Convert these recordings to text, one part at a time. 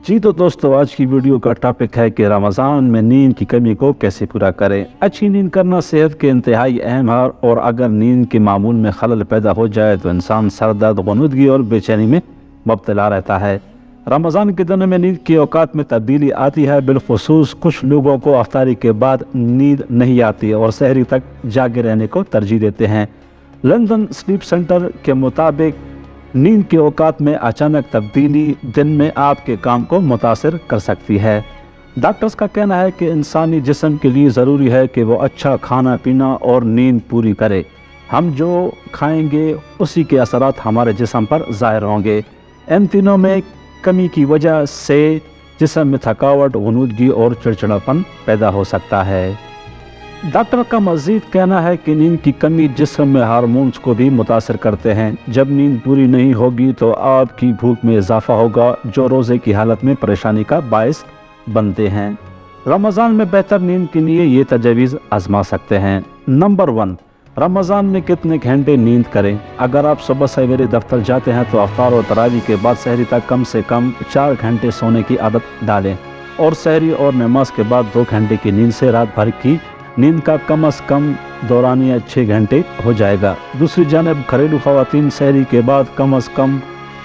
جی تو دوستو، آج کی ویڈیو کا ٹاپک ہے کہ رمضان میں نیند کی کمی کو کیسے پورا کریں۔ اچھی نیند کرنا صحت کے انتہائی اہم ہے، اور اگر نیند کے معمول میں خلل پیدا ہو جائے تو انسان سر درد، غنودگی اور بے چینی میں مبتلا رہتا ہے۔ رمضان کے دنوں میں نیند کے اوقات میں تبدیلی آتی ہے، بالخصوص کچھ لوگوں کو افطاری کے بعد نیند نہیں آتی اور سحری تک جاگے رہنے کو ترجیح دیتے ہیں۔ لندن سلیپ سینٹر کے مطابق نیند کے اوقات میں اچانک تبدیلی دن میں آپ کے کام کو متاثر کر سکتی ہے۔ ڈاکٹرز کا کہنا ہے کہ انسانی جسم کے لیے ضروری ہے کہ وہ اچھا کھانا پینا اور نیند پوری کرے۔ ہم جو کھائیں گے اسی کے اثرات ہمارے جسم پر ظاہر ہوں گے۔ ان تینوں میں کمی کی وجہ سے جسم میں تھکاوٹ، غنودگی اور چڑچڑاپن پیدا ہو سکتا ہے۔ ڈاکٹر کا مزید کہنا ہے کہ نیند کی کمی جسم میں ہارمونز کو بھی متاثر کرتے ہیں۔ جب نیند پوری نہیں ہوگی تو آپ کی بھوک میں اضافہ ہوگا، جو روزے کی حالت میں پریشانی کا باعث بنتے ہیں۔ رمضان میں بہتر نیند کے لیے یہ تجاویز آزما سکتے ہیں۔ نمبر 1، رمضان میں کتنے گھنٹے نیند کریں۔ اگر آپ صبح سویرے دفتر جاتے ہیں تو افطار اور تراویح کے بعد سحری تک کم سے کم 4 گھنٹے سونے کی عادت ڈالیں، اور سحری اور نماز کے بعد 2 گھنٹے کی نیند سے رات بھر کی نیند کا کم از کم دورانیہ 6 گھنٹے ہو جائے گا۔ دوسری جانب گھریلو خواتین سحری کے بعد کم از کم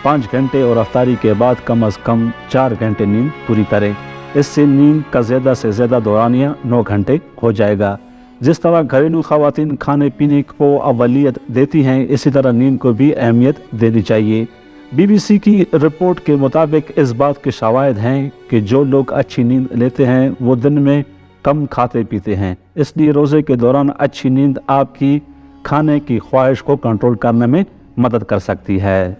5 گھنٹے اور افطاری کے بعد کم از کم 4 گھنٹے نیند پوری کریں۔ اس سے نیند کا زیادہ سے زیادہ دورانیہ 9 گھنٹے ہو جائے گا۔ جس طرح گھریلو خواتین کھانے پینے کو اولویت دیتی ہیں، اسی طرح نیند کو بھی اہمیت دینی چاہیے۔ BBC کی رپورٹ کے مطابق اس بات کے شواہد ہیں کہ جو لوگ اچھی نیند لیتے ہیں وہ دن میں کم کھاتے پیتے ہیں، اس لیے روزے کے دوران اچھی نیند آپ کی کھانے کی خواہش کو کنٹرول کرنے میں مدد کر سکتی ہے۔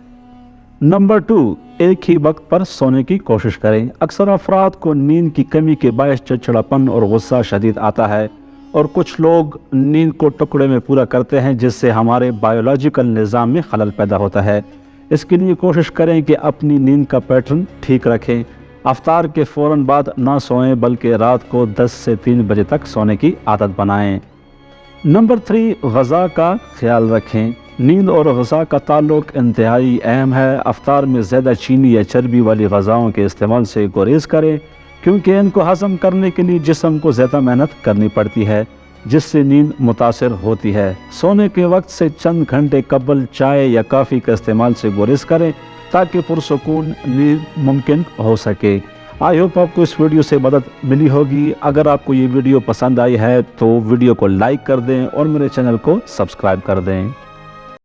نمبر 2، ایک ہی وقت پر سونے کی کوشش کریں۔ اکثر افراد کو نیند کی کمی کے باعث چڑچڑاپن اور غصہ شدید آتا ہے، اور کچھ لوگ نیند کو ٹکڑے میں پورا کرتے ہیں، جس سے ہمارے بایولوجیکل نظام میں خلل پیدا ہوتا ہے۔ اس کے لیے کوشش کریں کہ اپنی نیند کا پیٹرن ٹھیک رکھیں۔ افطار کے فوراً بعد نہ سوئیں، بلکہ رات کو 10 سے 3 بجے تک سونے کی عادت بنائیں۔ نمبر 3، غذا کا خیال رکھیں۔ نیند اور غذا کا تعلق انتہائی اہم ہے۔ افطار میں زیادہ چینی یا چربی والی غذاؤں کے استعمال سے گریز کریں، کیونکہ ان کو ہضم کرنے کے لیے جسم کو زیادہ محنت کرنی پڑتی ہے، جس سے نیند متاثر ہوتی ہے۔ سونے کے وقت سے چند گھنٹے قبل چائے یا کافی کا استعمال سے گریز کریں، تاکہ پرسکون نیند ممکن ہو سکے۔ آئی ہوپ آپ کو اس ویڈیو سے مدد ملی ہوگی۔ اگر آپ کو یہ ویڈیو پسند آئی ہے تو ویڈیو کو لائک کر دیں اور میرے چینل کو سبسکرائب کر دیں۔